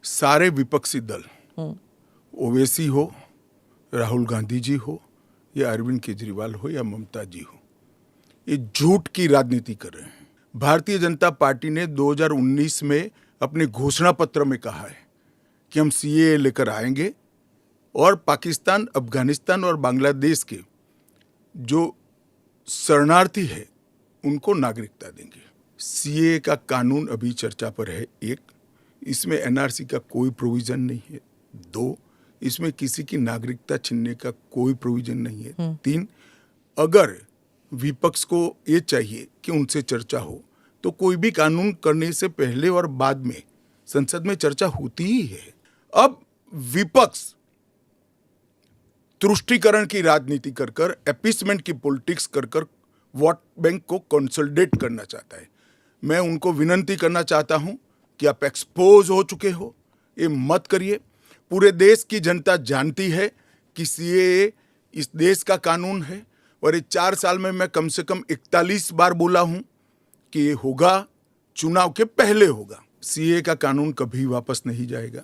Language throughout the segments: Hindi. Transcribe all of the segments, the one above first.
सारे विपक्षी दल, ओवैसी हो, राहुल गांधी जी हो या अरविंद केजरीवाल हो या ममता जी हो, ये झूठ की राजनीति कर रहे हैं। भारतीय जनता पार्टी ने 2019 में अपने घोषणा पत्र में कहा है कि हम सीएए लेकर आएंगे और पाकिस्तान, अफगानिस्तान और बांग्लादेश के जो शरणार्थी है उनको नागरिकता देंगे। सीएए का कानून अभी चर्चा पर है। एक, इसमें एनआरसी का कोई प्रोविजन नहीं है। दो, इसमें किसी की नागरिकता छीनने का कोई प्रोविजन नहीं है। तीन, अगर विपक्ष को ये चाहिए कि उनसे चर्चा हो तो कोई भी कानून करने से पहले और बाद में संसद में चर्चा होती ही है। अब विपक्ष तुष्टीकरण की राजनीति कर कर, एपीसमेंट की पॉलिटिक्स कर कर वोट बैंक को कंसोलिडेट करना चाहता है। मैं उनको विनती करना चाहता हूं कि आप एक्सपोज हो चुके हो, ये मत करिए। पूरे देश की जनता जानती है कि सीएए इस देश का कानून है और ये 4 साल में मैं कम से कम 41 बार बोला हूं कि ये होगा, चुनाव के पहले होगा। सीएए का कानून कभी वापस नहीं जाएगा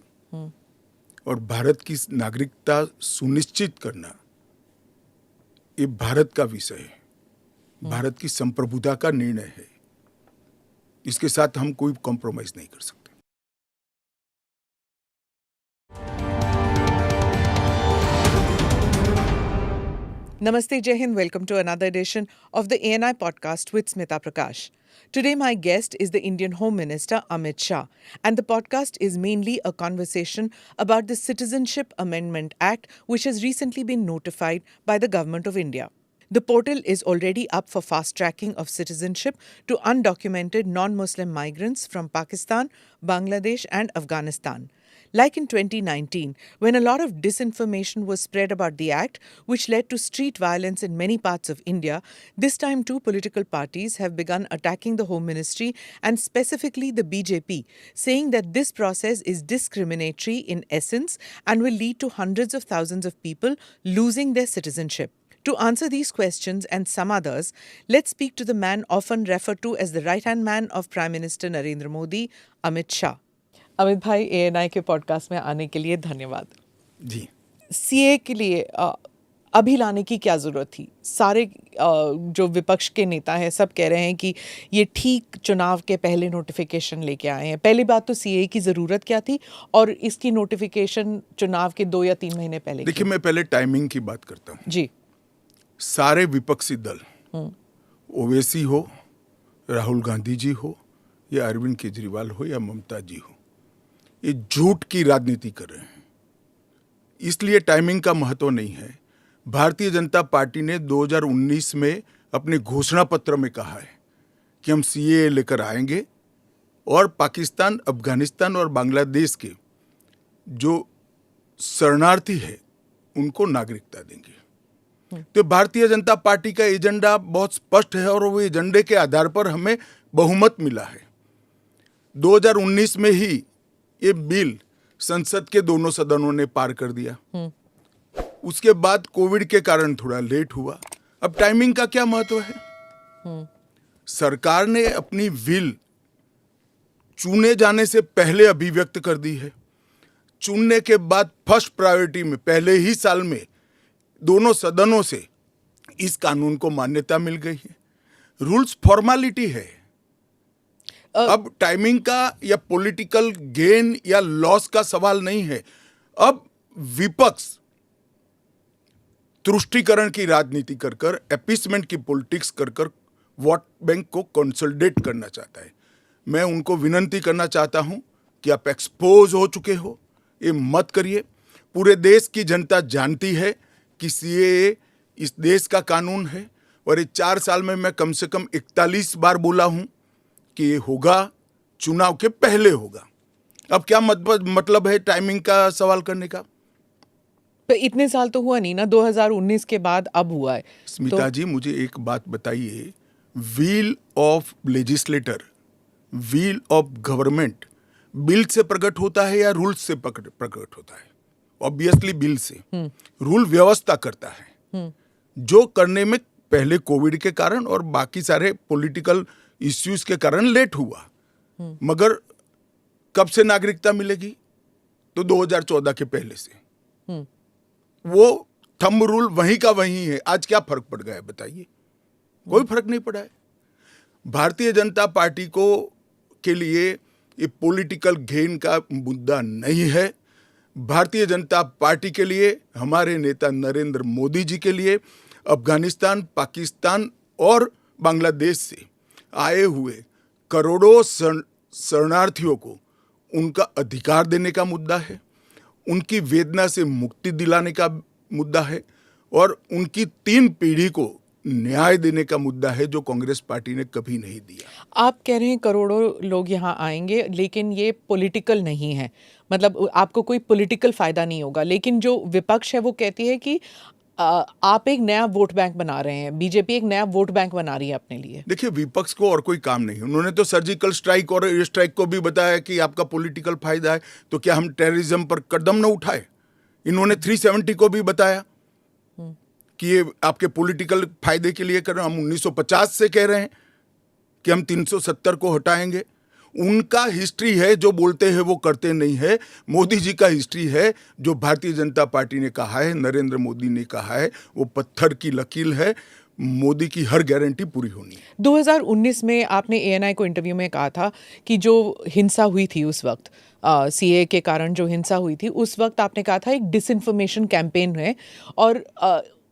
और भारत की नागरिकता सुनिश्चित करना ये भारत का विषय है, भारत की संप्रभुता का निर्णय है। इसके साथ हम कोई कॉम्प्रोमाइज नहीं कर सकते। Namaste, Jai Hind. Welcome to another edition of the ANI podcast with Smita Prakash. Today, my guest is the Indian Home Minister Amit Shah, and the podcast is mainly a conversation about the Citizenship Amendment Act, which has recently been notified by the Government of India. The portal is already up for fast tracking of citizenship to undocumented non-Muslim migrants from Pakistan, Bangladesh, and Afghanistan. Like in 2019, when a lot of disinformation was spread about the act, which led to street violence in many parts of India, this time too political parties have begun attacking the Home Ministry and specifically the BJP, saying that this process is discriminatory in essence and will lead to hundreds of thousands of people losing their citizenship. To answer these questions and some others, let's speak to the man often referred to as the right-hand man of Prime Minister Narendra Modi, Amit Shah. Amit भाई, एएनआई के पॉडकास्ट में आने के लिए धन्यवाद जी। सीए के लिए अभी लाने की क्या ज़रूरत थी? सारे जो विपक्ष के नेता हैं सब कह रहे हैं कि ये ठीक चुनाव के पहले नोटिफिकेशन लेके आए हैं। पहली बात तो सीए की ज़रूरत क्या थी और इसकी नोटिफिकेशन चुनाव के 2 या 3 महीने पहले? देखिए, मैं पहले टाइमिंग की बात करता हूँ। जी। सारे विपक्षी दल, ओवैसी हो, राहुल गांधी जी हो या अरविंद केजरीवाल हो या ममता जी हो, ये झूठ की राजनीति कर रहे हैं। इसलिए टाइमिंग का महत्व नहीं है। भारतीय जनता पार्टी ने 2019 में अपने घोषणा पत्र में कहा है कि हम सीएए लेकर आएंगे और पाकिस्तान, अफगानिस्तान और बांग्लादेश के जो शरणार्थी है उनको नागरिकता देंगे। तो भारतीय जनता पार्टी का एजेंडा बहुत स्पष्ट है और वो एजेंडे के आधार पर हमें बहुमत मिला है। 2019 में ही ये बिल संसद के दोनों सदनों ने पार कर दिया। उसके बाद कोविड के कारण थोड़ा लेट हुआ। अब टाइमिंग का क्या महत्व है? सरकार ने अपनी विल चुने जाने से पहले अभिव्यक्त कर दी है। चुनने के बाद फर्स्ट प्रायोरिटी में पहले ही साल में दोनों सदनों से इस कानून को मान्यता मिल गई है। रूल्स फॉर्मेलिटी है। अब टाइमिंग का या पॉलिटिकल गेन या लॉस का सवाल नहीं है। अब विपक्ष तुष्टीकरण की राजनीति कर कर, एपीसमेंट की पॉलिटिक्स कर कर वोट बैंक को कंसोलिडेट करना चाहता है। मैं उनको विनती करना चाहता हूं कि आप एक्सपोज हो चुके हो, ये मत करिए। पूरे देश की जनता जानती है कि सीएए इस देश का कानून है और ये 4 साल में मैं कम से कम 41 बार बोला हूं कि ये होगा, चुनाव के पहले होगा। अब क्या मतलब है टाइमिंग का सवाल करने का? तो इतने साल तो हुआ नहीं ना, 2019 के बाद अब हुआ है। स्मिता जी, मुझे एक बात बताइए, wheel of legislator, wheel of government bill से प्रकट होता है या रूल से प्रकट होता है? ऑब्वियसली बिल से। रूल व्यवस्था करता है, जो करने में पहले कोविड के कारण और बाकी सारे पॉलिटिकल इश्यूज के कारण लेट हुआ। मगर कब से नागरिकता मिलेगी? तो 2014 के पहले से वो थंब रूल वहीं का वहीं है। आज क्या फर्क पड़ गया है बताइए? कोई फर्क नहीं पड़ा है। भारतीय जनता पार्टी को के लिए ये पॉलिटिकल गेन का मुद्दा नहीं है। भारतीय जनता पार्टी के लिए, हमारे नेता नरेंद्र मोदी जी के लिए अफगानिस्तान, पाकिस्तान और बांग्लादेश से आए हुए करोड़ों शरणार्थियों को उनका अधिकार देने का मुद्दा है, उनकी वेदना से मुक्ति दिलाने का मुद्दा है और उनकी 3 पीढ़ी को न्याय देने का मुद्दा है, जो कांग्रेस पार्टी ने कभी नहीं दिया। आप कह रहे हैं करोड़ों लोग यहाँ आएंगे, लेकिन ये पॉलिटिकल नहीं है, मतलब आपको कोई पॉलिटिकल फायदा नहीं होगा। लेकिन जो विपक्ष है वो कहती है कि आप एक नया वोट बैंक बना रहे हैं, बीजेपी एक नया वोट बैंक बना रही है अपने लिए। देखिए, विपक्ष को और कोई काम नहीं। उन्होंने तो सर्जिकल स्ट्राइक और एयर स्ट्राइक को भी बताया कि आपका पॉलिटिकल फायदा है, तो क्या हम टेररिज्म पर कदम न उठाए? इन्होंने 370 को भी बताया कि ये आपके पॉलिटिकल फायदे के लिए कर रहे हैं। हम 1950 से कह रहे हैं कि हम 370 को हटाएंगे। उनका हिस्ट्री है, जो बोलते हैं वो करते नहीं है। मोदी जी का हिस्ट्री है, जो भारतीय जनता पार्टी ने कहा है, नरेंद्र मोदी ने कहा है, वो पत्थर की लकीर है। मोदी की हर गारंटी पूरी होनी है। 2019 में आपने एएनआई को इंटरव्यू में कहा था कि जो हिंसा हुई थी उस वक्त, सीए के कारण जो हिंसा हुई थी, उस वक्त आपने कहा था एक डिसइंफॉर्मेशन कैंपेन है और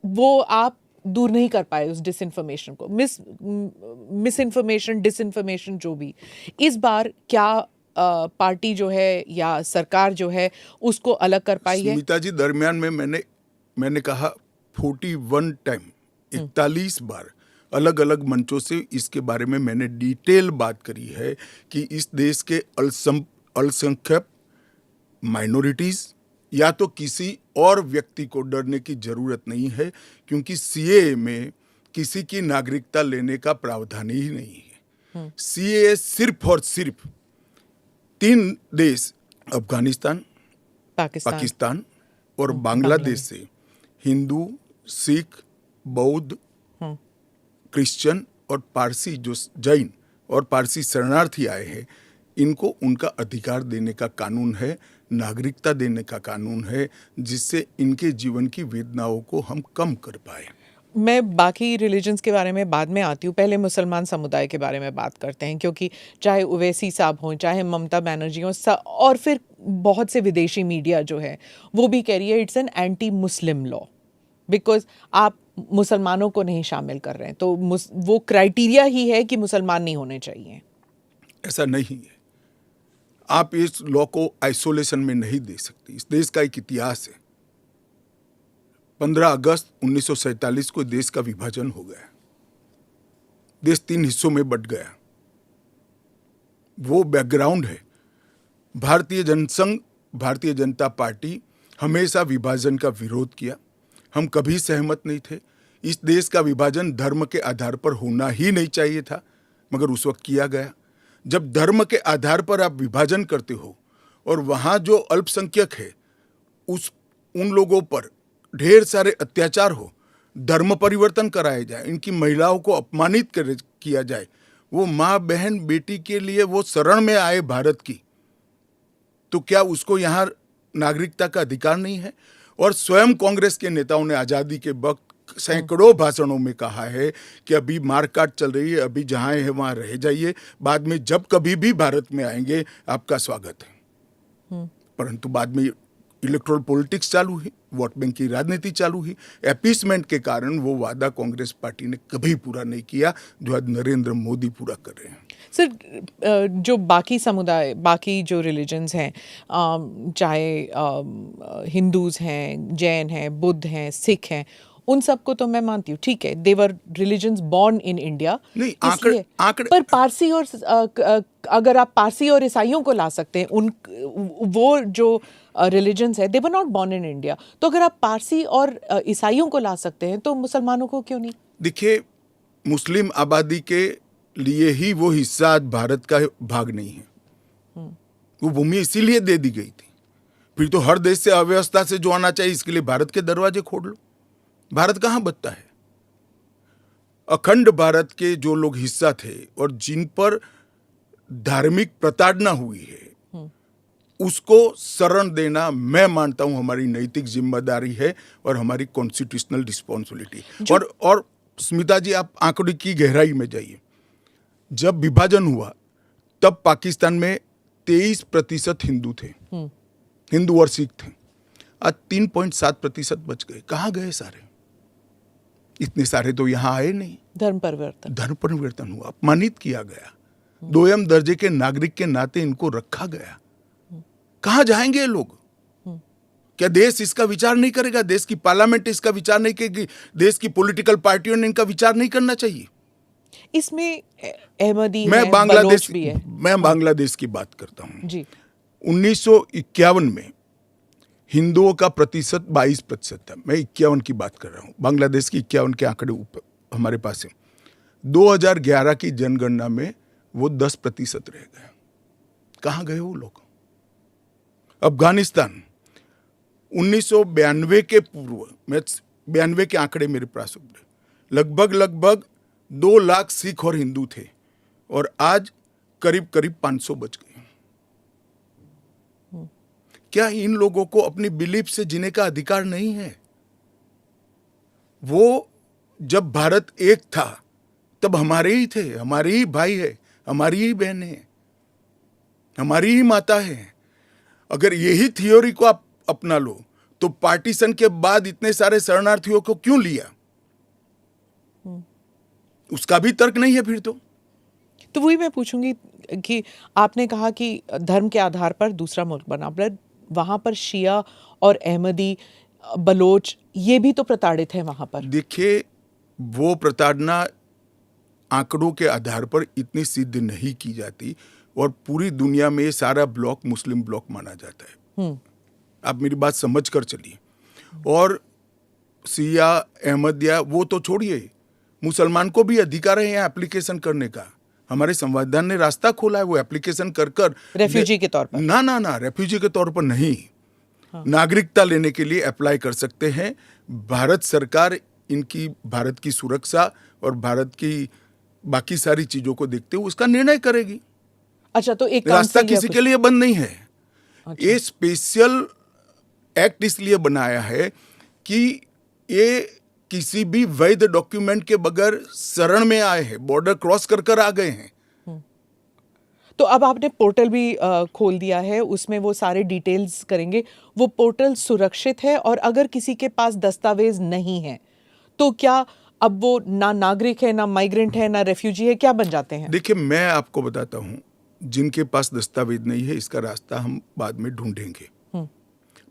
वो आप दूर नहीं कर पाए उस डिसइंफॉर्मेशन को, मिस इन्फॉर्मेशन, डिसइंफॉर्मेशन, जो भी। इस बार क्या पार्टी जो है या सरकार जो है उसको अलग कर पाई है? स्मिता जी, दरमियान में मैंने कहा 41 टाइम, 41 बार अलग अलग मंचों से इसके बारे में मैंने डिटेल बात करी है कि इस देश के अल्पसंख्यक माइनॉरिटीज या तो किसी और व्यक्ति को डरने की जरूरत नहीं है, क्योंकि सीए में किसी की नागरिकता लेने का प्रावधान ही नहीं है। सीए सिर्फ और सिर्फ 3 देश, अफगानिस्तान, पाकिस्तान और बांग्लादेश से हिंदू, सिख, बौद्ध, क्रिश्चियन और पारसी, जो जैन और पारसी शरणार्थी आए हैं, इनको उनका अधिकार देने का कानून है, नागरिकता देने का कानून है, जिससे इनके जीवन की वेदनाओं को हम कम कर पाए। मैं बाकी रिलीजन्स के बारे में बाद में आती हूँ, पहले मुसलमान समुदाय के बारे में बात करते हैं, क्योंकि चाहे ओवैसी साहब हों, चाहे ममता बनर्जी हों, और फिर बहुत से विदेशी मीडिया जो है वो भी कह रही है it's an anti Muslim law, because आप मुसलमानों को नहीं शामिल कर रहे हैं, तो वो क्राइटेरिया ही है कि मुसलमान नहीं होने चाहिए। ऐसा नहीं है। आप इस लॉ को आइसोलेशन में नहीं दे सकते। इस देश का एक इतिहास है। 15 अगस्त 1947 को देश का विभाजन हो गया, देश 3 हिस्सों में बंट गया। वो बैकग्राउंड है। भारतीय जनसंघ, भारतीय जनता पार्टी हमेशा विभाजन का विरोध किया। हम कभी सहमत नहीं थे। इस देश का विभाजन धर्म के आधार पर होना ही नहीं चाहिए था, मगर उस वक्त किया गया। जब धर्म के आधार पर आप विभाजन करते हो और वहाँ जो अल्पसंख्यक है उन लोगों पर ढेर सारे अत्याचार हो, धर्म परिवर्तन कराए जाए, इनकी महिलाओं को अपमानित किया जाए, वो माँ बहन बेटी के लिए वो शरण में आए भारत की, तो क्या उसको यहाँ नागरिकता का अधिकार नहीं है? और स्वयं कांग्रेस के नेताओं ने आज़ादी के वक्त सैकड़ों भाषणों में कहा है कि अभी मारकाट चल रही है, अभी जहाँ है वहाँ रह जाइए, बाद में जब कभी भी भारत में आएंगे आपका स्वागत है। परंतु बाद में इलेक्टोरल पॉलिटिक्स चालू हुई, वोट बैंक की राजनीति चालू हुई। अपीसमेंट के कारण वो वादा कांग्रेस पार्टी ने कभी पूरा नहीं किया, जो आज नरेंद्र मोदी पूरा कर रहे हैं। सर, जो बाकी समुदाय, बाकी जो रिलीजन्स हैं, चाहे हिंदूज हैं, जैन हैं, बुद्ध हैं, सिख हैं, उन सबको तो मैं मानती हूँ, ठीक है, देवर रिलीजन्स बॉर्न इन इंडिया, इसलिए पर पारसी और अगर आप पारसी और ईसाइयों को ला सकते हैं, उन वो जो रिलीजन्स है, they were not born in India, तो अगर आप पारसी और ईसाइयों को ला सकते हैं तो मुसलमानों को क्यों नहीं? देखिए, मुस्लिम आबादी के लिए ही वो हिस्सा आज भारत का भाग नहीं है। वो भूमि इसीलिए दे दी गई थी। फिर तो हर देश से अव्यवस्था से जो आना चाहिए, इसके लिए भारत के दरवाजे खोल लो। भारत कहाँ बचता है? अखंड भारत के जो लोग हिस्सा थे और जिन पर धार्मिक प्रताड़ना हुई है, उसको शरण देना मैं मानता हूं हमारी नैतिक जिम्मेदारी है और हमारी कॉन्स्टिट्यूशनल रिस्पॉन्सिबिलिटी। और स्मिता जी, आप आंकड़े की गहराई में जाइए। जब विभाजन हुआ तब पाकिस्तान में 23% हिंदू थे, हिंदू और सिख थे। आज 3.7% बच गए। कहाँ गए सारे? इतने सारे तो यहाँ आए नहीं। धर्म परिवर्तन हुआ, अपमानित किया गया, दोयम दर्जे के नागरिक के नाते इनको रखा गया। कहाँ जाएंगे ये लोग? क्या देश इसका विचार नहीं करेगा? देश की पार्लियामेंट इसका विचार नहीं करेगी? देश की पॉलिटिकल पार्टियों ने इनका विचार नहीं करना चाहिए? इसमें अहमदी है, बांग्लादेश भी है। मैं बांग्लादेश की बात करता हूँ जी। 1951 में हिंदुओं का प्रतिशत 22% था। मैं 51 की बात कर रहा हूँ। बांग्लादेश की 51 के आंकड़े ऊपर हमारे पास है। 2011 की जनगणना में वो 10% रह गए। कहाँ गए वो लोग? अफगानिस्तान 1992 के पूर्व, मैं 92 के आंकड़े मेरे पास लगभग 2 लाख सिख और हिंदू थे और आज करीब 500 बच गए। क्या इन लोगों को अपनी बिलीफ से जीने का अधिकार नहीं है? वो जब भारत एक था तब हमारे ही थे, हमारे ही भाई है, हमारी ही बहन है, हमारी ही माता है। अगर यही थ्योरी को आप अपना लो तो पार्टीशन के बाद इतने सारे शरणार्थियों को क्यों लिया? उसका भी तर्क नहीं है फिर तो वही मैं पूछूंगी कि आपने कहा कि धर्म के आधार पर दूसरा मुल्क बना, पर वहां पर शिया और अहमदी, बलोच, ये भी तो प्रताड़ित है वहां पर। देखिए, वो प्रताड़ना आंकड़ों के आधार पर इतनी सिद्ध नहीं की जाती और पूरी दुनिया में ये सारा ब्लॉक मुस्लिम ब्लॉक माना जाता है। आप मेरी बात समझ कर चलिए। और शिया, अहमदिया वो तो छोड़िए, मुसलमान को भी अधिकार है यहाँ एप्लीकेशन करने का। हमारे संविधान ने रास्ता खोला है, वो एप्लीकेशन कर रेफ्यूजी के तौर पर ना रेफ्यूजी के तौर पर नहीं, नागरिकता लेने के लिए अप्लाई कर सकते हैं। भारत सरकार इनकी भारत की सुरक्षा और भारत की बाकी सारी चीजों को देखते हुए उसका निर्णय करेगी। अच्छा, तो एक रास्ता किसी के लिए बंद नहीं है। अच्छा। ये स्पेशल एक्ट इसलिए बनाया है कि ये किसी भी वैध डॉक्यूमेंट के बगैर शरण में आए हैं, बॉर्डर क्रॉस कर आ गए हैं। तो अब आपने पोर्टल भी खोल दिया है, उसमें वो सारे डिटेल्स करेंगे। वो पोर्टल सुरक्षित है और अगर किसी के पास दस्तावेज नहीं है तो क्या अब वो ना नागरिक है, ना माइग्रेंट है, ना रेफ्यूजी है, क्या बन जाते हैं? देखिए, मैं आपको बताता हूं, जिनके पास दस्तावेज नहीं है इसका रास्ता हम बाद में ढूंढेंगे,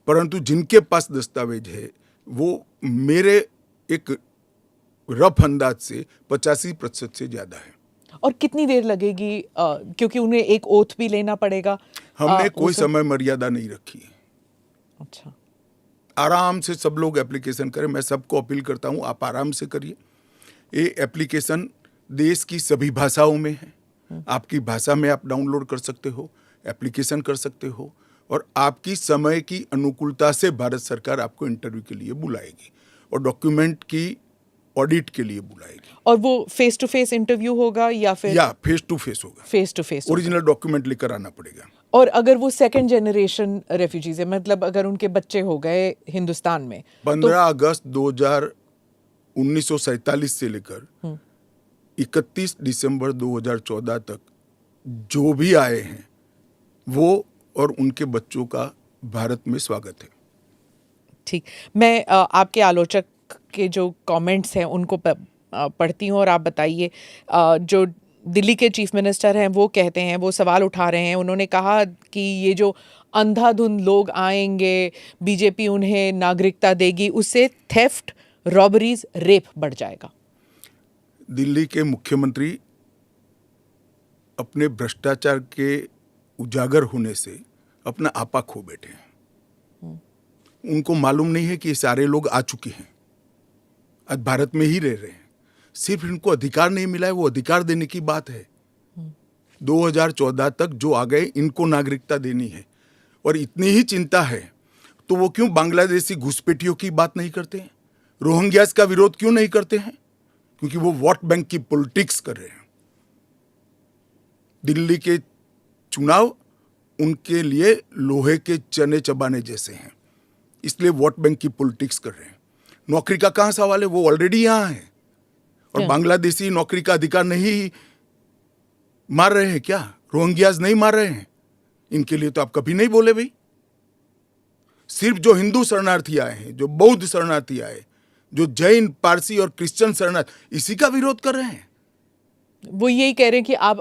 परंतु जिनके पास दस्तावेज है वो मेरे एक रफ अंदाज से 85% से ज्यादा है। और कितनी देर लगेगी? क्योंकि उन्हें एक ओथ भी लेना पड़ेगा। हमने कोई समय मर्यादा नहीं रखी है। अच्छा, आराम से सब लोग एप्लीकेशन करें। मैं सबको अपील करता हूं, आप आराम से करिए। ये एप्लीकेशन देश की सभी भाषाओं में है। आपकी भाषा में आप डाउनलोड कर सकते हो, एप्लीकेशन कर सकते हो और आपकी समय की अनुकूलता से भारत सरकार आपको इंटरव्यू के लिए बुलाएगी और डॉक्यूमेंट की ऑडिट के लिए बुलाएगी। और वो फेस टू फेस इंटरव्यू होगा या फिर? या फेस टू फेस होगा। Face to face original document लेकर आना पड़ेगा। और अगर वो सेकंड जनरेशन रेफ्यूजीज है, मतलब अगर उनके बच्चे हो गए हिंदुस्तान में, 15 अगस्त 1947 से लेकर 31 दिसंबर 2014 तक जो भी आए हैं वो और उनके बच्चों का भारत में स्वागत है। ठीक, मैं आपके आलोचक के जो कमेंट्स हैं उनको पढ़ती हूँ और आप बताइए। जो दिल्ली के चीफ मिनिस्टर हैं वो कहते हैं, वो सवाल उठा रहे हैं। उन्होंने कहा कि ये जो अंधाधुंध लोग आएंगे, बीजेपी उन्हें नागरिकता देगी, उससे थेफ्ट, रॉबरीज, रेप बढ़ जाएगा। दिल्ली के मुख्यमंत्री अपने भ्रष्टाचार के उजागर होने से अपना आपा खो बैठे हैं। उनको मालूम नहीं है कि ये सारे लोग आ चुके हैं, आज भारत में ही रह रहे हैं। सिर्फ इनको अधिकार नहीं मिला है, वो अधिकार देने की बात है। 2014 तक जो आ गए इनको नागरिकता देनी है। और इतनी ही चिंता है तो वो क्यों बांग्लादेशी घुसपैठियों की बात नहीं करते हैं? रोहिंग्यास का विरोध क्यों नहीं करते हैं? क्योंकि वो वोट बैंक की पॉलिटिक्स कर रहे हैं। दिल्ली के चुनाव उनके लिए लोहे के चने चबाने जैसे हैं, इसलिए वोट बैंक की पॉलिटिक्स कर रहे हैं। नौकरी का कहाँ सवाल है, वो ऑलरेडी यहाँ है। और क्या? बांग्लादेशी नौकरी का अधिकार नहीं मार रहे हैं क्या? रोहिंग्याज नहीं मार रहे हैं? इनके लिए तो आप कभी नहीं बोले भाई। सिर्फ जो हिंदू शरणार्थी आए हैं, जो बौद्ध शरणार्थी आए, जो जैन, पारसी और क्रिश्चियन शरणार्थी, इसी का विरोध कर रहे हैं। वो यही कह रहे हैं कि आप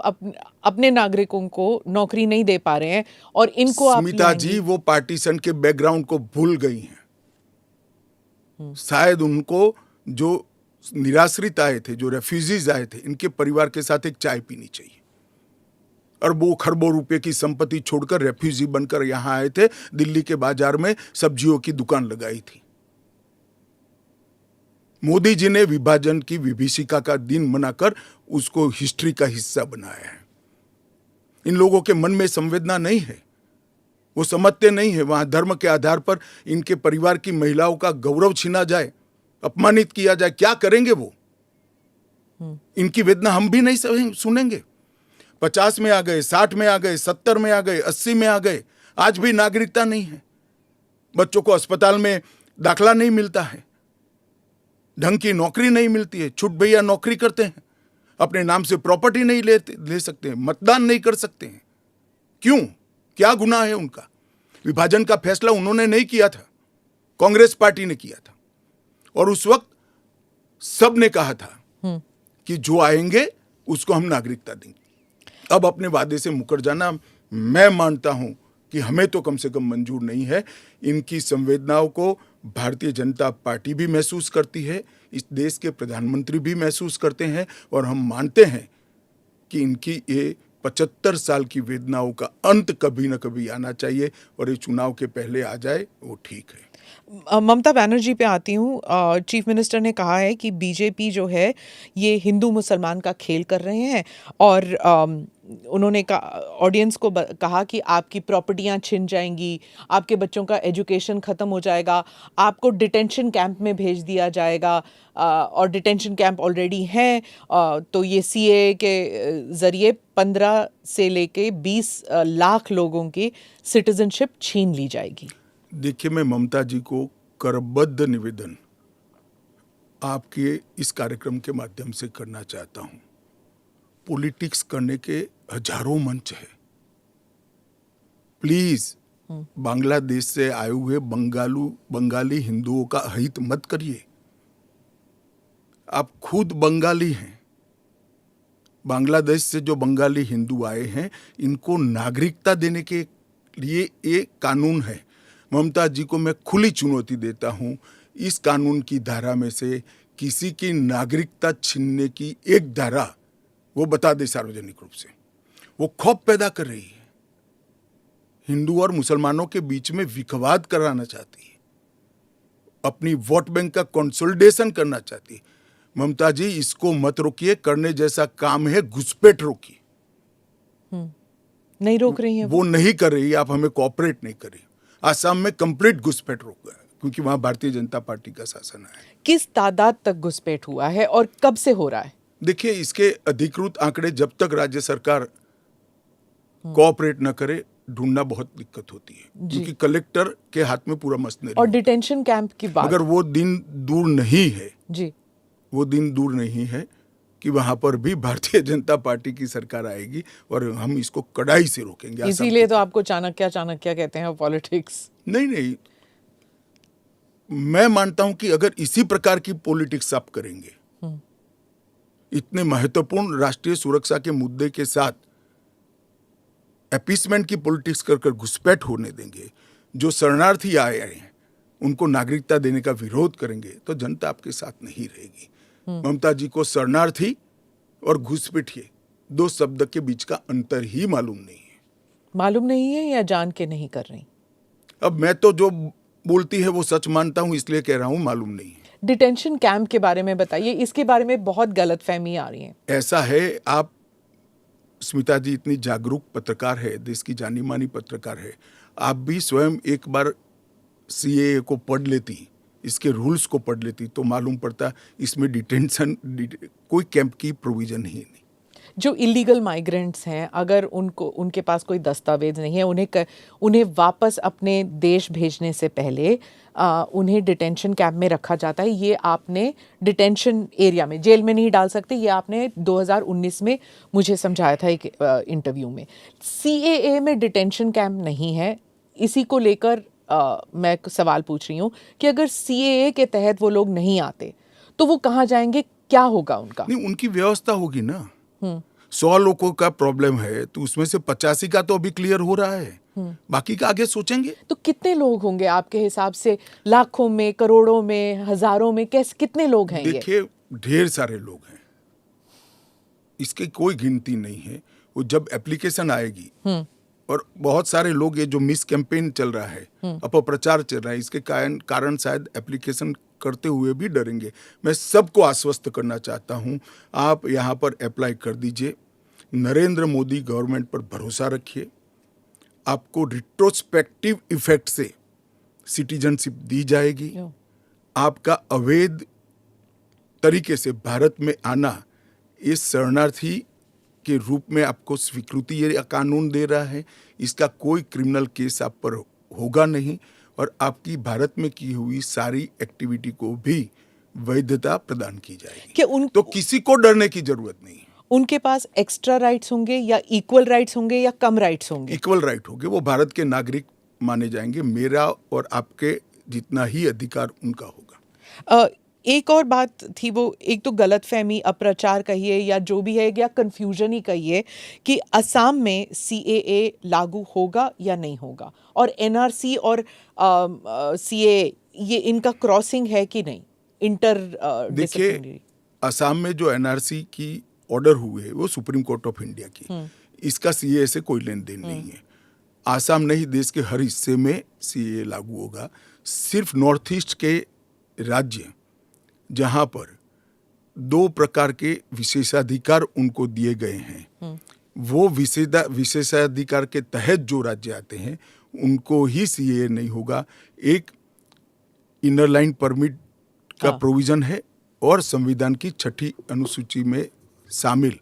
अपने नागरिकों को नौकरी नहीं दे पा रहे हैं और इनको आप स्मिता जी वो पार्टीशन के बैकग्राउंड को भूल गई हैं। शायद उनको जो निराश्रित आए थे, जो रेफ्यूजीज आए थे, इनके परिवार के साथ एक चाय पीनी चाहिए। अरबों खरबों रुपए की संपत्ति छोड़कर रेफ्यूजी बनकर यहां आए थे, दिल्ली के बाजार में सब्जियों की दुकान लगाई थी। मोदी जी ने विभाजन की विभीषिका का दिन मनाकर उसको हिस्ट्री का हिस्सा बनाया है। इन लोगों के मन में संवेदना नहीं है, वो समझते नहीं है वहां धर्म के आधार पर इनके परिवार की महिलाओं का गौरव छीना जाए, अपमानित किया जाए, क्या करेंगे वो? इनकी वेदना हम भी नहीं सुनेंगे। 50 में आ गए, 60 में आ गए, 70 में आ गए, 80 में आ गए, आज भी नागरिकता नहीं है। बच्चों को अस्पताल में दाखला नहीं मिलता है, ढंग की नौकरी नहीं मिलती है, छुट भैया नौकरी करते हैं, अपने नाम से प्रॉपर्टी नहीं ले सकते हैं, मतदान नहीं कर सकते हैं। क्यों? क्या गुनाह है उनका? विभाजन का फैसला उन्होंने नहीं किया था, कांग्रेस पार्टी ने किया था। और उस वक्त सब ने कहा था कि जो आएंगे उसको हम नागरिकता देंगे। अब अपने वादे से मुकर जाना, मैं मानता हूं कि हमें तो कम से कम मंजूर नहीं है। इनकी संवेदनाओं को भारतीय जनता पार्टी भी महसूस करती है, इस देश के प्रधानमंत्री भी महसूस करते हैं, और हम मानते हैं कि इनकी ये 75 साल की वेदनाओं का अंत कभी न कभी आना चाहिए, और ये चुनाव के पहले आ जाए वो ठीक है। ममता बनर्जी पे आती हूँ। चीफ मिनिस्टर ने कहा है कि बीजेपी जो है ये हिंदू मुसलमान का खेल कर रहे हैं, और उन्होंने ऑडियंस को कहा कि आपकी प्रॉपर्टियां छिन जाएंगी, आपके बच्चों का एजुकेशन ख़त्म हो जाएगा, आपको डिटेंशन कैंप में भेज दिया जाएगा, और डिटेंशन कैंप ऑलरेडी हैं। तो ये सीए के ज़रिए 15 से लेके 20 लाख लोगों की सिटीजनशिप छीन ली जाएगी। देखिए, मैं ममता जी को करबद्ध निवेदन आपके इस कार्यक्रम के माध्यम से करना चाहता हूं। पॉलिटिक्स करने के हजारों मंच है, प्लीज बांग्लादेश से आए हुए बंगाली हिंदुओं का हित मत करिए। आप खुद बंगाली हैं। बांग्लादेश से जो बंगाली हिंदू आए हैं, इनको नागरिकता देने के लिए एक कानून है। ममता जी को मैं खुली चुनौती देता हूं, इस कानून की धारा में से किसी की नागरिकता छीनने की एक धारा वो बता दे सार्वजनिक रूप से। वो खौफ पैदा कर रही है, हिंदू और मुसलमानों के बीच में विखवाद कराना चाहती है, अपनी वोट बैंक का कंसोलिडेशन करना चाहती है। ममता जी, इसको मत रोकिए, करने जैसा काम है घुसपैठ रोकिए। नहीं रोक रही है वो नहीं कर रही, आप हमें कोऑपरेट नहीं कर रही। आसाम में कंप्लीट घुसपैठ रोक गया क्योंकि वहां भारतीय जनता पार्टी का शासन है। किस तादाद तक घुसपैठ हुआ है और कब से हो रहा है? देखिए, इसके अधिकृत आंकड़े जब तक राज्य सरकार कोऑपरेट न करे ढूंढना बहुत दिक्कत होती है, क्योंकि कलेक्टर के हाथ में पूरा मशीनरी। और डिटेंशन कैंप की बात, अगर वो दिन दूर नहीं है जी, वो दिन दूर नहीं है कि वहां पर भी भारतीय जनता पार्टी की सरकार आएगी और हम इसको कड़ाई से रोकेंगे। इसीलिए तो आपको चाणक्य कहते हैं पॉलिटिक्स। नहीं, मैं मानता हूं कि अगर इसी प्रकार की पॉलिटिक्स आप करेंगे, इतने महत्वपूर्ण राष्ट्रीय सुरक्षा के मुद्दे के साथ अपीसमेंट की पॉलिटिक्स कर घुसपैठ होने देंगे, जो शरणार्थी आए हैं उनको नागरिकता देने का विरोध करेंगे, तो जनता आपके साथ नहीं रहेगी। ममता जी को शरणार्थी और घुसपैठिए दो शब्द के बीच का अंतर ही मालूम नहीं है। मालूम नहीं है या जान के नहीं कर रही? अब मैं तो जो बोलती है वो सच मानता हूं, इसलिए कह रहा हूं मालूम नहीं है। डिटेंशन कैंप के बारे में बताइए, इसके बारे में बहुत गलतफहमी आ रही है। ऐसा है, आप स्मिता जी इतनी जागरूक पत्रकार है, देश की जानी मानी पत्रकार है, आप भी स्वयं एक बार सीएए को पढ़ लेती, इसके रूल्स को पढ़ लेती, तो मालूम पड़ता इसमें डिटेंशन कोई कैंप की प्रोविजन ही नहीं। जो इलीगल माइग्रेंट्स हैं, अगर उनके पास कोई दस्तावेज नहीं है, उन्हें वापस अपने देश भेजने से पहले उन्हें डिटेंशन कैंप में रखा जाता है। ये आपने डिटेंशन एरिया में, जेल में नहीं डाल सकते, ये आपने 2019 में मुझे समझाया था एक इंटरव्यू में। CAA में डिटेंशन कैंप नहीं है। इसी को लेकर मैं सवाल पूछ रही हूँ कि अगर CAA के तहत वो लोग नहीं आते तो वो कहाँ जाएंगे, क्या होगा उनका? नहीं, उनकी व्यवस्था होगी ना। 100 लोगों का प्रॉब्लम है तो उसमें से 85 का तो अभी क्लियर हो रहा है, बाकी का आगे सोचेंगे। तो कितने लोग होंगे आपके हिसाब से? लाखों में, करोड़ों में, हजारों में, कितने लोग हैं? देखिए, ढेर सारे लोग हैं, इसकी कोई गिनती नहीं है। वो जब एप्लीकेशन आएगी, और बहुत सारे लोग, ये जो मिस कैंपेन चल रहा है, अपप्रचार चल रहा है, इसके कारण शायद एप्लीकेशन करते हुए भी डरेंगे। मैं सबको आश्वस्त करना चाहता हूं, आप यहां पर अप्लाई कर दीजिए। नरेंद्र मोदी गवर्नमेंट पर भरोसा रखिए, आपको रिट्रोस्पेक्टिव इफेक्ट से सिटीजनशिप दी जाएगी। आपका अवैध तरीके से भारत में आना, इस शरणार्थी के रूप में आपको स्वीकृति ये कानून दे रहा है। इसका कोई क्रिमिनल केस आप पर होगा नहीं, और आपकी भारत में की हुई सारी एक्टिविटी को भी वैधता प्रदान की जाएगी। तो किसी को डरने की जरूरत नहीं है। उनके पास एक्स्ट्रा राइट्स होंगे या इक्वल राइट्स होंगे या कम राइट्स होंगे? इक्वल राइट होंगे, वो भारत के नागरिक माने जाएंगे। मेरा और आपके जितना ही अधिकार उनका होगा। एक और बात थी, वो एक तो गलतफहमी, अप्रचार कहिए या जो भी है, या कंफ्यूजन ही कहिए, कि असम में CAA लागू होगा या नहीं होगा, और NRC और CAA ये इनका क्रॉसिंग है कि नहीं, इंटर देखिए, असम में जो NRC की ऑर्डर हुए वो सुप्रीम कोर्ट ऑफ इंडिया की, इसका CAA से कोई लेन देन नहीं है। आसाम नहीं, देश के हर हिस्से में CAA लागू होगा। सिर्फ नॉर्थ ईस्ट के राज्य जहां पर 2 प्रकार के विशेषाधिकार उनको दिए गए हैं, वो विशेषाधिकार के तहत जो राज्य आते हैं उनको ही CAA नहीं होगा। एक इनर लाइन परमिट का प्रोविजन है, और संविधान की 6ठी अनुसूची में शामिल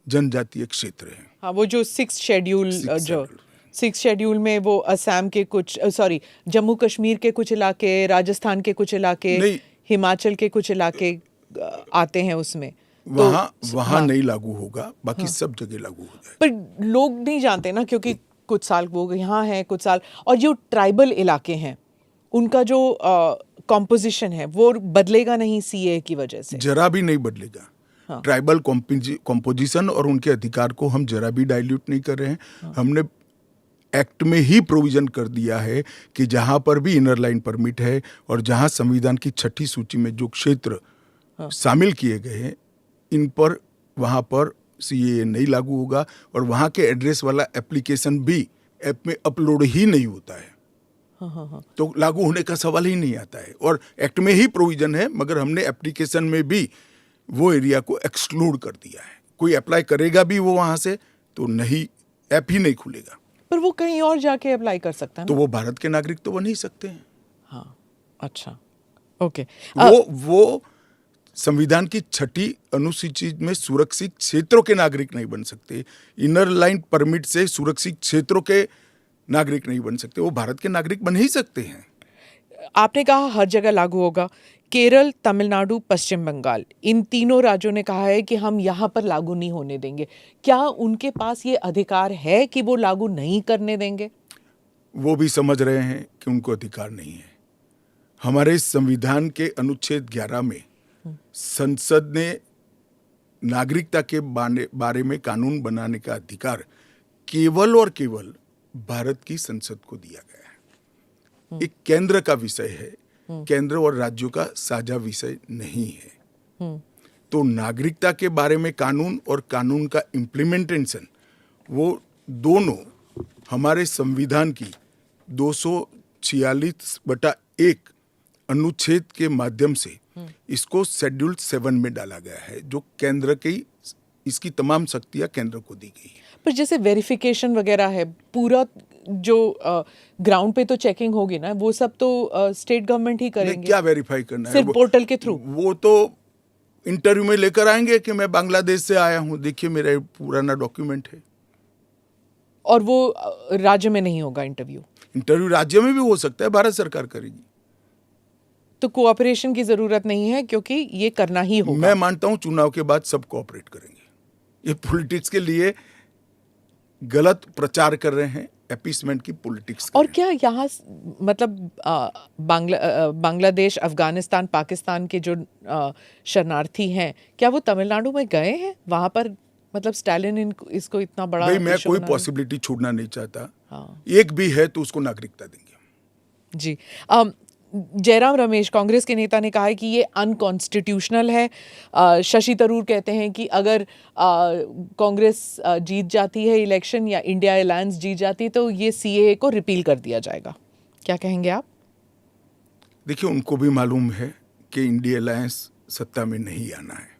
जनजातीय क्षेत्र है। हाँ, वो जो 6th शेड्यूल में वो असम के कुछ, जम्मू कश्मीर के कुछ इलाके, राजस्थान के कुछ इलाके, हिमाचल के कुछ इलाके आते हैं उसमें। वहाँ नहीं लागू होगा, बाकी सब जगह लागू हो जाए। पर लोग नहीं जानते ना, क्योंकि कुछ साल वो यहाँ हैं, कुछ साल, और जो ट्राइबल इलाके हैं उनका जो कॉम्पोजिशन है वो बदलेगा नहीं CAA की वजह से? जरा भी नहीं बदलेगा। ट्राइबल कॉम्पोजिशन और उनके अधिकार को हम जरा भी डाइल्यूट नहीं कर रहे हैं। हमने एक्ट में ही प्रोविजन कर दिया है कि जहां पर भी इनर लाइन परमिट है और जहां संविधान की 6ठी सूची में जो क्षेत्र शामिल किए गए हैं, इन पर वहां पर CAA नहीं लागू होगा, और वहां के एड्रेस वाला एप्लीकेशन भी ऐप में अपलोड ही नहीं होता है। तो लागू होने का सवाल ही नहीं आता है। और एक्ट में ही प्रोविजन है, मगर हमने एप्लीकेशन में भी वो एरिया को एक्सक्लूड कर दिया है। कोई अप्लाई करेगा भी वो वहां से तो नहीं, ऐप ही नहीं खुलेगा। पर वो कहीं और जाके अप्लाई कर सकता है तो वो भारत के नागरिक तो बन ही सकते हैं। हाँ, अच्छा, ओके। वो संविधान की 6ठी अनुसूची में सुरक्षित क्षेत्रों के नागरिक नहीं बन सकते। इनर लाइन परमिट से सुरक्षित क्षेत्रों के नागरिक नहीं बन सकते, वो भारत के नागरिक बन ही सकते हैं। आपने कहा हर जगह लागू होगा। केरल, तमिलनाडु, पश्चिम बंगाल, इन तीनों राज्यों ने कहा है कि हम यहाँ पर लागू नहीं होने देंगे। क्या उनके पास ये अधिकार है कि वो लागू नहीं करने देंगे? वो भी समझ रहे हैं कि उनको अधिकार नहीं है। हमारे संविधान के अनुच्छेद 11 में संसद ने नागरिकता के बारे में कानून बनाने का अधिकार केवल और केवल भारत की संसद को दिया गया है। एक केंद्र का विषय है, केंद्र और राज्यों का साझा विषय नहीं है। तो नागरिकता के बारे में कानून और कानून का इम्प्लीमेंटेशन, वो दोनों हमारे संविधान की 246/1 अनुच्छेद के माध्यम से इसको शेड्यूल 7 में डाला गया है, जो केंद्र की, इसकी तमाम शक्तियां केंद्र को दी गई है। पर जैसे वेरिफिकेशन वगैरह है, पूरा जो ग्राउंड पे तो चेकिंग होगी ना, वो सब तो स्टेट गवर्नमेंट ही करेंगे। क्या वेरीफाई करना है? सिर्फ पोर्टल के थ्रू? वो तो इंटरव्यू में लेकर आएंगे कि मैं बांग्लादेश से आया हूं, देखिए मेरा पुराना डॉक्यूमेंट है। और वो राज्य में नहीं होगा इंटरव्यू? इंटरव्यू राज्य में भी हो सकता है, भारत सरकार करेगी। तो कोऑपरेशन की जरूरत नहीं है क्योंकि ये करना ही होगा। मैं मानता हूं चुनाव के बाद सब कोऑपरेट करेंगे। ये पॉलिटिक्स के लिए गलत प्रचार कर रहे हैं, एपीसमेंट की पॉलिटिक्स। और क्या यहाँ मतलब बांग्लादेश, अफगानिस्तान, पाकिस्तान के जो शरणार्थी हैं, क्या वो तमिलनाडु में गए हैं? वहां पर मतलब स्टालिन इसको इतना बड़ा भाई मैं इशू कोई बना रहे हैं। पॉसिबिलिटी छोड़ना नहीं चाहता। हाँ। एक भी है तो उसको नागरिकता देंगे। जी। जयराम रमेश, कांग्रेस के नेता, ने कहा है कि ये अनकॉन्स्टिट्यूशनल है। शशि थरूर कहते हैं कि अगर कांग्रेस जीत जाती है इलेक्शन या इंडिया अलायंस जीत जाती है तो ये सीएए को रिपील कर दिया जाएगा। क्या कहेंगे आप? देखिए, उनको भी मालूम है कि इंडिया अलायंस सत्ता में नहीं आना है।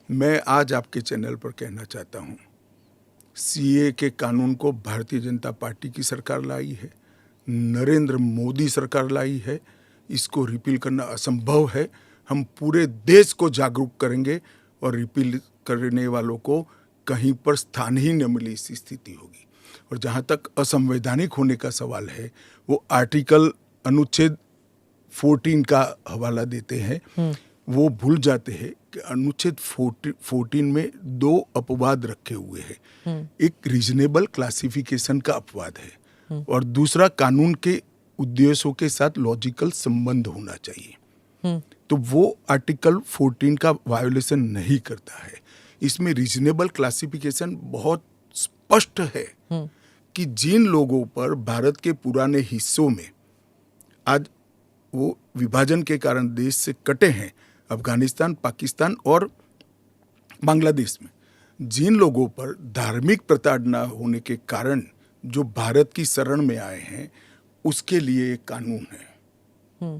मैं आज आपके चैनल पर कहना चाहता हूं, सीए के कानून को भारतीय जनता पार्टी की सरकार लाई है, नरेंद्र मोदी सरकार लाई है। इसको रिपील करना असंभव है। हम पूरे देश को जागरूक करेंगे और रिपील करने वालों को कहीं पर स्थान ही न मिले, इस स्थिति होगी। और जहाँ तक असंवैधानिक होने का सवाल है, वो आर्टिकल अनुच्छेद 14 का हवाला देते हैं। वो भूल जाते हैं कि अनुच्छेद 14 में 2 अपवाद रखे हुए हैं। एक रीजनेबल क्लासिफिकेशन का अपवाद है और दूसरा कानून के उद्देश्यों के साथ लॉजिकल संबंध होना चाहिए। तो वो आर्टिकल 14 का वायोलेशन नहीं करता है। इसमें रीजनेबल क्लासिफिकेशन बहुत स्पष्ट है कि जिन लोगों पर भारत के पुराने हिस्सों में आज वो विभाजन के कारण देश से कटे हैं, अफगानिस्तान, पाकिस्तान और बांग्लादेश में, जिन लोगों पर धार्मिक प्रताड़ना होने के कारण जो भारत की शरण में आए हैं, उसके लिए एक कानून है।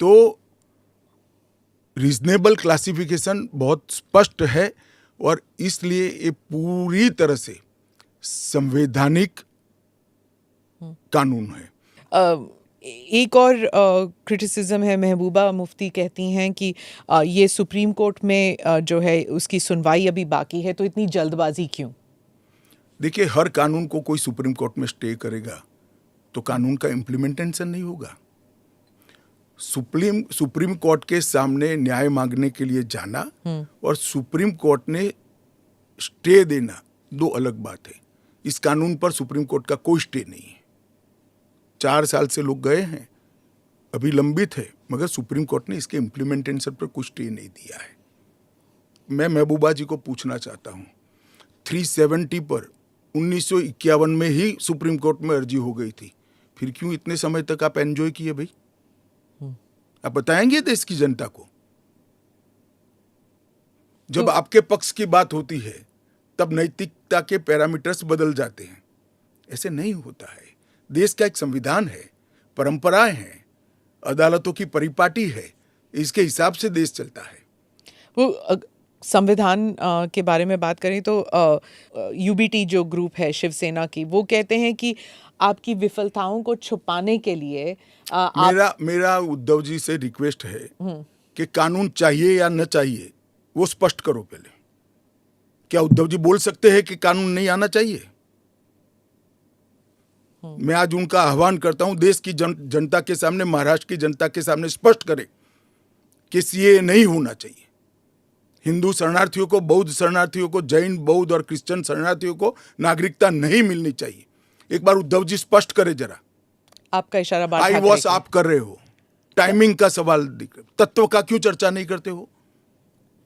तो रीजनेबल क्लासिफिकेशन बहुत स्पष्ट है और इसलिए ये पूरी तरह से संवैधानिक कानून है। एक और क्रिटिसिज्म है, महबूबा मुफ्ती कहती हैं कि ये सुप्रीम कोर्ट में जो है उसकी सुनवाई अभी बाकी है, तो इतनी जल्दबाजी क्यों? देखिए, हर कानून को कोई सुप्रीम कोर्ट में स्टे करेगा तो कानून का इम्प्लीमेंटेशन नहीं होगा। सुप्रीम कोर्ट के सामने न्याय मांगने के लिए जाना और सुप्रीम कोर्ट ने स्टे देना 2 अलग बात है। इस कानून पर सुप्रीम कोर्ट का कोई स्टे नहीं है। 4 साल से लोग गए हैं, अभी लंबित है, मगर सुप्रीम कोर्ट ने इसके इम्प्लीमेंटेशन पर कुछ स्टे नहीं दिया है। मैं महबूबा जी को पूछना चाहता हूँ, 370 पर 1951 में ही सुप्रीम कोर्ट में अर्जी हो गई थी, फिर क्यों इतने समय तक आप एंजॉय किए भाई? आप बताएंगे देश की जनता को? जब आपके पक्ष की बात होती है तब नैतिकता के पैरामीटर्स बदल जाते हैं। ऐसे नहीं होता है। देश का एक संविधान है, परंपराएं हैं, अदालतों की परिपाटी है, इसके हिसाब से देश चलता है। वो संविधान के बारे में बात करें तो यूबीटी जो ग्रुप है शिवसेना की, वो कहते हैं कि आपकी विफलताओं को छुपाने के लिए मेरा उद्धव जी से रिक्वेस्ट है कि कानून चाहिए या न चाहिए वो स्पष्ट करो पहले। क्या उद्धव जी बोल सकते हैं कि कानून नहीं आना चाहिए? मैं आज उनका आह्वान करता हूं, देश की जनता के सामने, महाराष्ट्र की जनता के सामने स्पष्ट करें कि सीएए नहीं होना चाहिए। हिंदू शरणार्थियों को, बौद्ध शरणार्थियों को, जैन, बौद्ध और क्रिश्चियन शरणार्थियों को नागरिकता नहीं मिलनी चाहिए। एक बार उद्धव जी स्पष्ट करें जरा। आपका इशारा बाल आई ठाकरे वॉश की। आप कर रहे हो, टाइमिंग का सवाल, तत्व का क्यों चर्चा नहीं करते हो?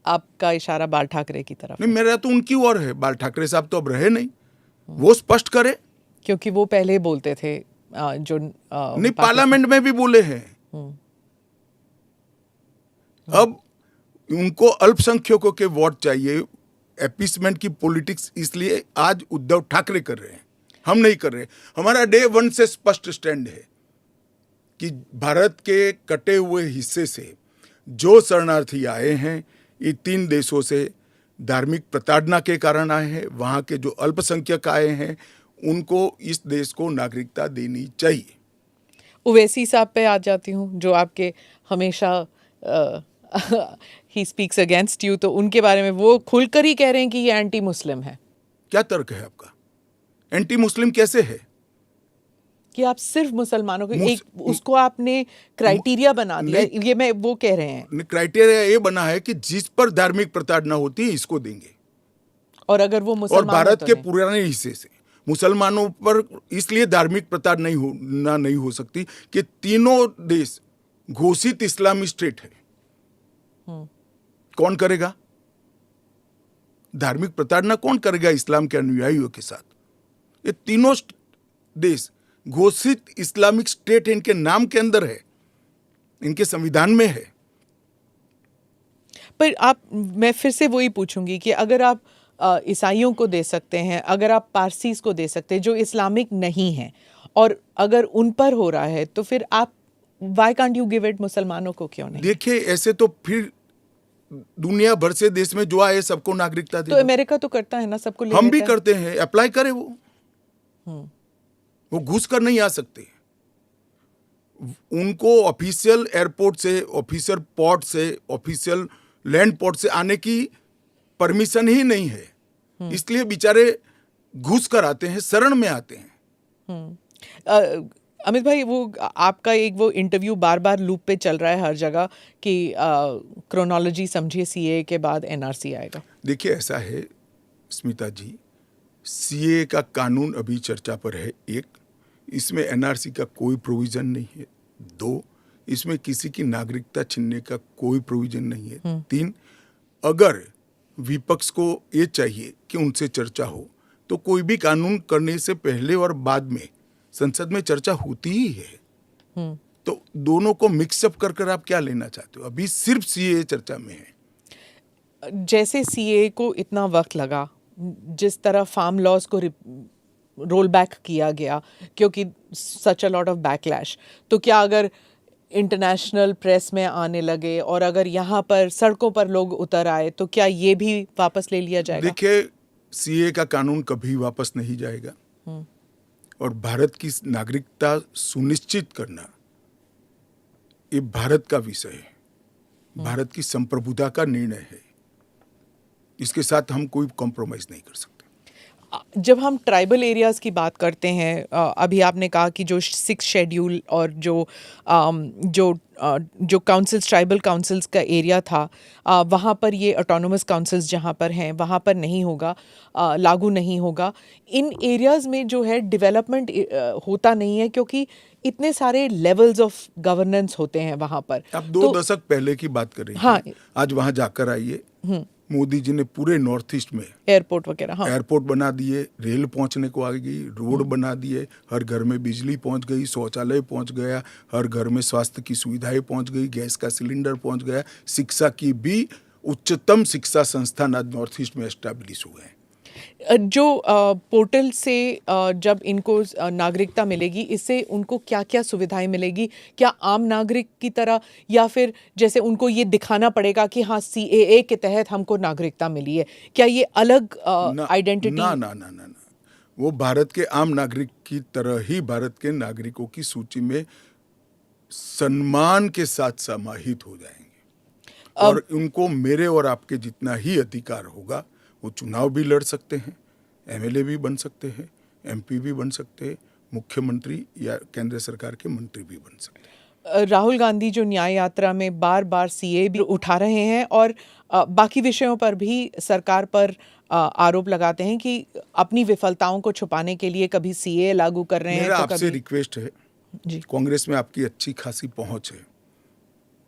आपका इशारा बाल ठाकरे की तरफ। नहीं, मेरा तो उनकी ओर है। बाल ठाकरे साहब तो अब रहे नहीं, वो स्पष्ट करे। क्योंकि वो पहले बोलते थे जो नहीं, पार्लियामेंट में भी बोले हैं। अब उनको अल्पसंख्यकों के वोट चाहिए। एपीसमेंट की पॉलिटिक्स इसलिए आज उद्धव ठाकरे कर रहे हैं, हम नहीं कर रहे। हमारा डे 1 से स्पष्ट स्टैंड है कि भारत के कटे हुए हिस्से से जो शरणार्थी आए हैं, ये 3 देशों से धार्मिक प्रताड़ना के कारण आए हैं। वहां के जो अल्पसंख्यक आए हैं, उनको इस देश को नागरिकता देनी चाहिए। ओवैसी साहब पे आ जाती हूँ, जो आपके हमेशा ही स्पीक्स अगेंस्ट यू, तो उनके बारे में वो खुलकर ही कह रहे हैं कि ये एंटी मुस्लिम है। क्या तर्क है आपका? एंटी मुस्लिम कैसे है? कि आप सिर्फ मुसलमानों को एक उसको आपने क्राइटेरिया बना दिया, ये मैं वो कह रहे हैं। क्राइटेरिया ये बना है कि जिस पर धार्मिक प्रताड़ना होती है इसको देंगे, और अगर वो और मुसलमान भारत तो के नहीं। पुराने हिस्से से मुसलमानों पर इसलिए धार्मिक प्रताड़ना नहीं हो सकती कि तीनों देश घोषित इस्लामी स्टेट है। कौन करेगा धार्मिक प्रताड़ना? कौन करेगा इस्लाम के अनुयायियों के साथ? ये तीनों देश घोषित इस्लामिक स्टेट है, इनके नाम के अंदर है, इनके संविधान में है। पर मैं फिर से वही पूछूंगी कि अगर आप ईसाइयों को दे सकते हैं, अगर आप पारसीज को दे सकते हैं जो इस्लामिक नहीं हैं, और अगर उन पर हो रहा है तो फिर आप why can't you give it मुसलमानों को क्यों नहीं? देखिए, ऐसे तो फिर दुनिया भर से देश में जो आए सबको नागरिकता दे। तो अमेरिका तो करता है ना, सबको ले हम भी लेता है। करते हैं, अप्लाई करे वो घुस कर नहीं आ सकते। उनको ऑफिशियल एयरपोर्ट से, ऑफिशियल पोर्ट से, ऑफिशियल लैंड पोर्ट से आने की परमिशन ही नहीं है, इसलिए बेचारे घुस कर आते हैं, शरण में आते हैं। अमित भाई, वो आपका एक वो इंटरव्यू बार बार लूप पे चल रहा है हर जगह कि क्रोनोलॉजी समझिए, सीए के बाद एनआरसी आएगा। देखिए, ऐसा है स्मिता जी, सीए का कानून अभी चर्चा पर है। एक, इसमें एनआरसी का कोई प्रोविजन नहीं है। दो, इसमें किसी की नागरिकता छीनने का कोई प्रोविजन नहीं है। तीन, अगर विपक्ष को ये चाहिए कि उनसे चर्चा हो तो कोई भी कानून करने से पहले और बाद में संसद में चर्चा होती ही है। तो दोनों को मिक्सअप कर कर आप क्या लेना चाहते हो? अभी सिर्फ सीए चर्चा में है। जैसे सीए को इतना वक्त लगा, जिस तरह फार्म लॉज को रोल बैक किया गया क्योंकि सच अ लॉट ऑफ बैकलैश, तो क्या अगर इंटरनेशनल प्रेस में आने लगे और अगर यहाँ पर सड़कों पर लोग उतर आए तो क्या ये भी वापस ले लिया जाएगा? देखिए, सीए का कानून कभी वापस नहीं जाएगा, और भारत की नागरिकता सुनिश्चित करना ये भारत का विषय है, भारत की संप्रभुता का निर्णय है। इसके साथ हम कोई कॉम्प्रोमाइज नहीं कर सकते। जब हम ट्राइबल एरियाज़ की बात करते हैं, अभी आपने कहा कि जो 6 शेड्यूल और जो काउंसिल्स, ट्राइबल काउंसिल्स का एरिया था, वहाँ पर ये ऑटोनोमस काउंसिल्स जहाँ पर हैं वहाँ पर नहीं होगा, लागू नहीं होगा। इन एरियाज़ में जो है डेवलपमेंट होता नहीं है क्योंकि इतने सारे लेवल्स ऑफ गवर्नेंस होते हैं वहाँ पर। आप 2 दशक पहले की बात कर रही हैं। हाँ, आज वहाँ जाकर आइए, मोदी जी ने पूरे नॉर्थ ईस्ट में एयरपोर्ट वगैरह, हाँ, एयरपोर्ट बना दिए, रेल पहुंचने को आ गई, रोड बना दिए, हर घर में बिजली पहुंच गई, शौचालय पहुंच गया, हर घर में स्वास्थ्य की सुविधाएं पहुंच गई, गैस का सिलेंडर पहुंच गया, शिक्षा की भी उच्चतम शिक्षा संस्थान आज नॉर्थ ईस्ट में एस्टैब्लिश हुए हैं। जो पोर्टल से जब इनको नागरिकता मिलेगी, इससे उनको क्या क्या सुविधाएं मिलेगी? क्या आम नागरिक की तरह, या फिर जैसे उनको ये दिखाना पड़ेगा कि हाँ सीएए के तहत हमको नागरिकता मिली है? क्या ये अलग आइडेंटिटी? ना ना ना ना ना, वो भारत के आम नागरिक की तरह ही भारत के नागरिकों की सूची में सम्मान के साथ समाहित हो जाएंगे, और उनको मेरे और आपके जितना ही अधिकार होगा। वो चुनाव भी लड़ सकते हैं, एमएलए भी बन सकते हैं, एमपी भी बन सकते हैं, मुख्यमंत्री या केंद्र सरकार के मंत्री भी बन सकते हैं। राहुल गांधी जो न्याय यात्रा में बार बार सीए भी उठा रहे हैं और बाकी विषयों पर भी सरकार पर आरोप लगाते हैं कि अपनी विफलताओं को छुपाने के लिए कभी सीए लागू कर रहे हैं। मेरा तो आपसे कभी रिक्वेस्ट है जी, कांग्रेस में आपकी अच्छी खासी पहुंच है,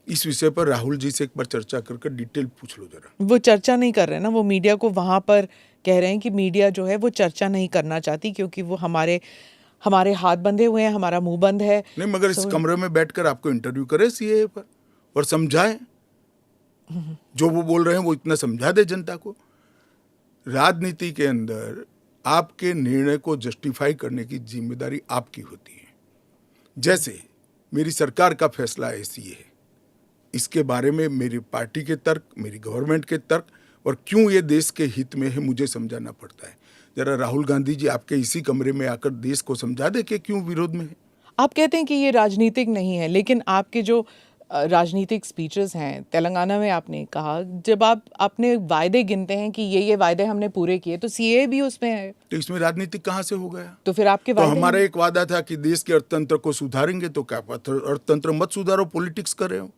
इस विषय पर राहुल जी से एक बार चर्चा कर डिटेल पूछ लो जरा। वो चर्चा नहीं कर रहे ना, वो मीडिया को वहां पर कह रहे हैं कि मीडिया जो है वो चर्चा नहीं करना चाहती क्योंकि वो हमारे हाथ बंधे हुए हैं, हमारा मुंह बंद है। नहीं, मगर इस कमरे में बैठकर आपको इंटरव्यू करे सीए पर और समझाए, जो वो बोल रहे हैं वो इतना समझा दे जनता को। राजनीति के अंदर आपके निर्णय को जस्टिफाई करने की जिम्मेदारी आपकी होती है। जैसे मेरी सरकार का फैसला ऐसी है, इसके बारे में मेरी पार्टी के तर्क, मेरी गवर्नमेंट के तर्क, और क्यों ये देश के हित में है मुझे समझाना पड़ता है। जरा राहुल गांधी जी आपके इसी कमरे में आकर देश को समझा दे कि क्यों विरोध में है। आप कहते हैं कि ये राजनीतिक नहीं है, लेकिन आपके जो राजनीतिक स्पीचेस हैं, तेलंगाना में आपने कहा, जब आप अपने वायदे गिनते हैं कि ये वायदे हमने पूरे किए, तो सीए भी उसमें है, तो इसमें राजनीतिक कहाँ से हो गया? तो फिर आपके तो वायदे हमारा एक वादा था कि देश के अर्थतंत्र को सुधारेंगे, तो क्या अर्थतंत्र मत सुधारो, पॉलिटिक्स कर रहे हो।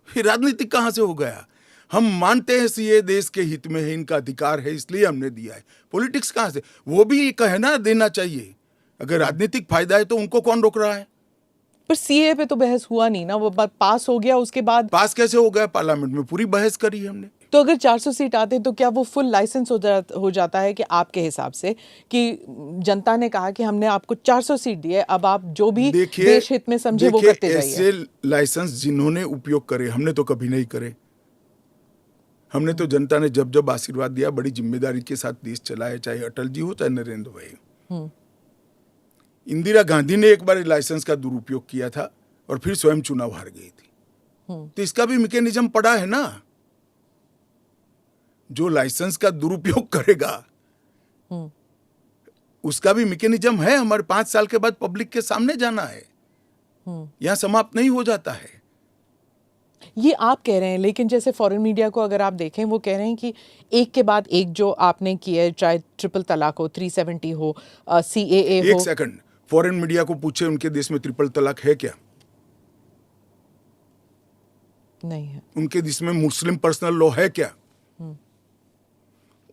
फिर राजनीतिक कहाँ से हो गया? हम मानते हैं सीए देश के हित में है, इनका अधिकार है, इसलिए हमने दिया है। पॉलिटिक्स कहाँ से? वो भी कहे ना देना चाहिए। अगर राजनीतिक फायदा है तो उनको कौन रोक रहा है? पर सीए पे तो बहस हुआ नहीं ना, वो पास हो गया, उसके बाद पास कैसे हो गया? पार्लियामेंट में पूरी बहस करी हमने। तो अगर 400 सीट आते तो क्या वो फुल लाइसेंस हो जाता है कि आपके हिसाब से कि जनता ने कहा कि हमने आपको 400 सीट दी है, अब आप जो भी देश हित में समझे वो करते जाइए। ऐसे लाइसेंस जिन्होंने उपयोग करे, हमने तो कभी नहीं करे। हमने तो जनता ने जब जब आशीर्वाद दिया, बड़ी जिम्मेदारी के साथ देश चलाया, चाहे अटल जी हो चाहे नरेंद्र भाई। इंदिरा गांधी ने एक बार लाइसेंस का दुरुपयोग किया था और फिर स्वयं चुनाव हार गई थी। तो इसका भी मैकेनिज्म पड़ा है ना। जो लाइसेंस का दुरुपयोग करेगा उसका भी मैकेनिज्म है। हमारे 5 साल के बाद पब्लिक के सामने जाना है, यहां समाप्त नहीं हो जाता है। ये आप कह रहे हैं, लेकिन जैसे फॉरेन मीडिया को अगर आप देखें, वो कह रहे हैं कि एक के बाद एक जो आपने किया है, चाहे ट्रिपल तलाक हो, 370 हो, सीएए हो। एक सेकंड, फॉरेन मीडिया को पूछे उनके देश में ट्रिपल तलाक है क्या? नहीं है। उनके देश में मुस्लिम पर्सनल लॉ है क्या?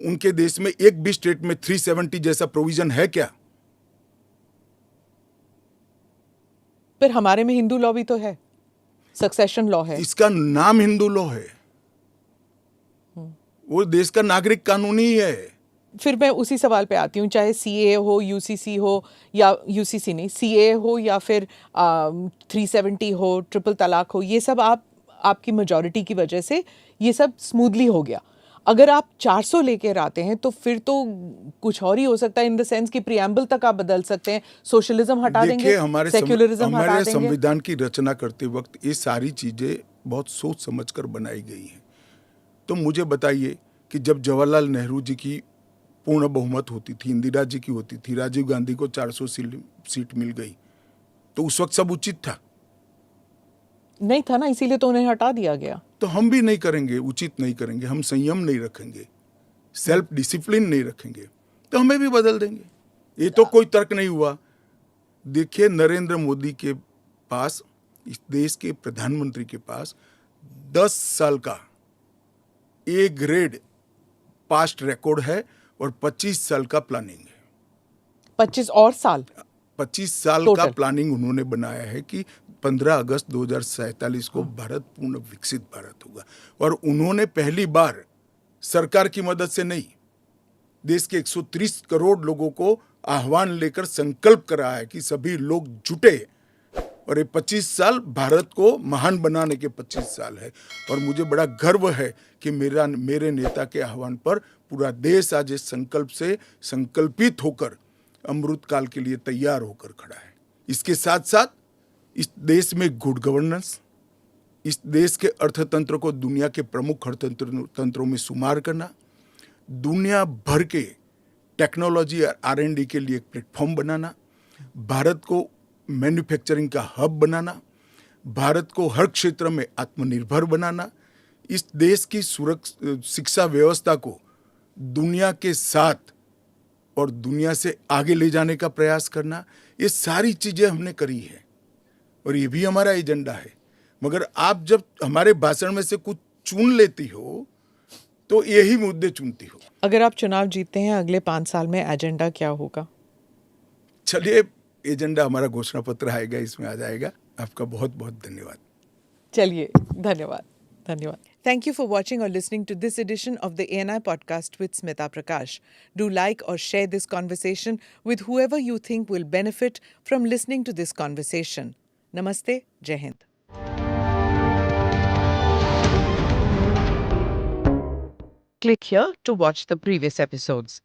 उनके देश में एक भी स्टेट में 370 जैसा प्रोविजन है क्या? पर हमारे में हिंदू लॉ भी तो है, सक्सेशन लॉ है। इसका नाम हिंदू लॉ है, वो देश का नागरिक कानून ही है। फिर मैं उसी सवाल पे आती हूँ, चाहे सीए हो, यूसीसी हो, या यूसीसी नहीं, सीए हो, या फिर 370 हो, ट्रिपल तलाक हो, ये सब आपकी मेजॉरिटी की वजह से ये सब स्मूथली हो गया। अगर आप 400 लेकर आते हैं तो फिर तो कुछ और ही हो सकता है, इन द सेंस कि प्रियम्बल तक आप बदल सकते हैं, सोशलिज्म हटा देंगे, सेक्युलरिज्म हटा देंगे। संविधान की रचना करते वक्त ये सारी चीजें बहुत सोच समझकर बनाई गई हैं। तो मुझे बताइए कि जब जवाहरलाल नेहरू जी की पूर्ण बहुमत होती थी, इंदिरा जी की होती थी, राजीव गांधी को 400 सीट मिल गई, तो उस वक्त सब उचित था? नहीं था ना, इसीलिए तो उन्हें हटा दिया गया। तो हम भी नहीं करेंगे, उचित नहीं करेंगे, हम संयम नहीं रखेंगे, सेल्फ डिसिप्लिन नहीं रखेंगे, तो हमें भी बदल देंगे। ये तो कोई तर्क नहीं हुआ। देखिए, नरेंद्र मोदी के पास, इस देश के प्रधानमंत्री के पास 10 साल का ए ग्रेड पास्ट रिकॉर्ड है और 25 साल का प्लानिंग है। 25 और साल 25 साल Total. का प्लानिंग उन्होंने बनाया है कि 15 अगस्त 2047 को भारत पूर्ण विकसित भारत होगा। और उन्होंने पहली बार सरकार की मदद से नहीं, देश के 130 करोड़ लोगों को आह्वान लेकर संकल्प करा है कि सभी लोग जुटे, और ये 25 साल भारत को महान बनाने के 25 साल है। और मुझे बड़ा गर्व है कि मेरे नेता के आह्वान पर पूरा देश आज इस संकल्प से संकल्पित होकर अमृत काल के लिए तैयार होकर खड़ा है। इसके साथ साथ इस देश में गुड गवर्नेंस, इस देश के अर्थतंत्र को दुनिया के प्रमुख अर्थतंत्रों में शुमार करना, दुनिया भर के टेक्नोलॉजी और R&D के लिए एक प्लेटफॉर्म बनाना, भारत को मैन्युफैक्चरिंग का हब बनाना, भारत को हर क्षेत्र में आत्मनिर्भर बनाना, इस देश की शिक्षा व्यवस्था को दुनिया के साथ और दुनिया से आगे ले जाने का प्रयास करना, ये सारी चीजें हमने करी है और ये भी हमारा एजेंडा है। मगर आप जब हमारे भाषण में से कुछ चुन लेती हो तो यही मुद्दे चुनती हो। अगर आप चुनाव जीतते हैं, अगले 5 साल में एजेंडा क्या होगा? चलिए, एजेंडा हमारा घोषणा पत्र आएगा, इसमें आ जाएगा। आपका बहुत बहुत धन्यवाद। चलिए, धन्यवाद। Thank you for watching or listening to this edition of the ANI podcast with Smita Prakash. Do like or share this conversation with whoever you think will benefit from listening to this conversation. Namaste, Jai Hind. Click here to watch the previous episodes.